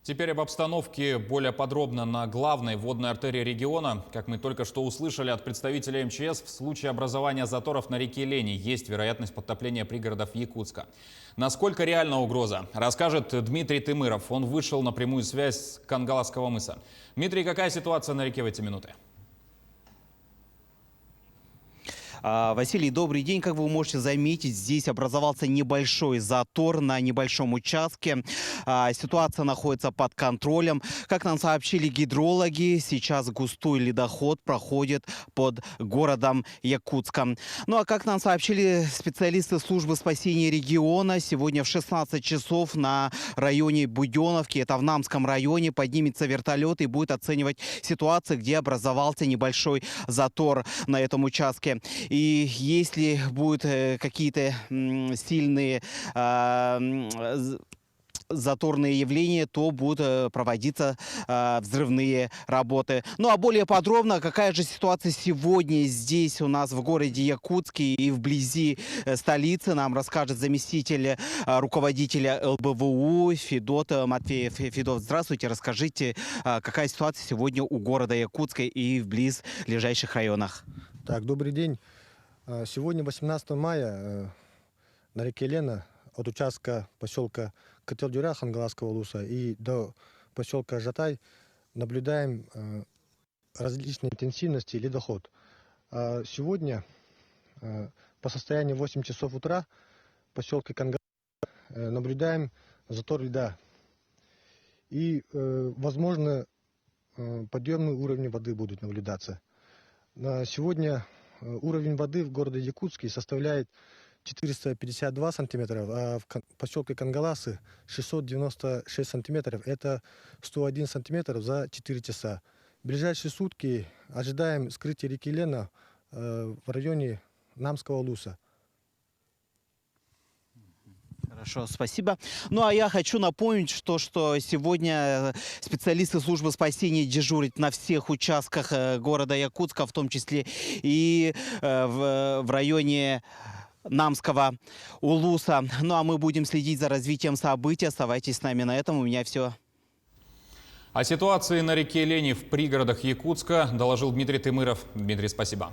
Теперь об обстановке более подробно на главной водной артерии региона. Как мы только что услышали от представителя МЧС, в случае образования заторов на реке Лени есть вероятность подтопления пригородов Якутска. Насколько реальна угроза, расскажет Дмитрий Тымыров. Он вышел на прямую связь с Кангаласского мыса. Дмитрий, какая ситуация на реке в эти минуты? Василий, добрый день. Как вы можете заметить, здесь образовался небольшой затор на небольшом участке. Ситуация находится под контролем. Как нам сообщили гидрологи, сейчас густой ледоход проходит под городом Якутском. Ну а как нам сообщили специалисты службы спасения региона, сегодня в 16 часов на районе Буденовки, это в Намском районе, поднимется вертолет и будет оценивать ситуацию, где образовался небольшой затор на этом участке. И если будут какие-то сильные заторные явления, то будут проводиться взрывные работы. Ну а более подробно, какая же ситуация сегодня здесь у нас в городе Якутске и вблизи столицы, нам расскажет заместитель руководителя ЛБВУ Федот Матвеев. Федот, здравствуйте, расскажите, какая ситуация сегодня у города Якутска и в близлежащих районах. Так, добрый день. Сегодня 18 мая на реке Лена от участка поселка Котел-Дюря Кангаласского улуса и до поселка Жатай наблюдаем различной интенсивности ледоход. Сегодня по состоянию 8 часов утра в поселке Кангалас наблюдаем затор льда. И, возможно, подъемный уровень воды будет наблюдаться. На сегодня уровень воды в городе Якутске составляет 452 сантиметров, а в поселке Кангаласы 696 сантиметров. Это 101 сантиметр за 4 часа. В ближайшие сутки ожидаем скрытия реки Лена в районе Намского улуса. Хорошо, спасибо. Ну, а я хочу напомнить, что сегодня специалисты службы спасения дежурят на всех участках города Якутска, в том числе и в районе Намского улуса. Ну, а мы будем следить за развитием событий. Оставайтесь с нами на этом. У меня все. О ситуации на реке Лени в пригородах Якутска доложил Дмитрий Тымыров. Дмитрий, спасибо.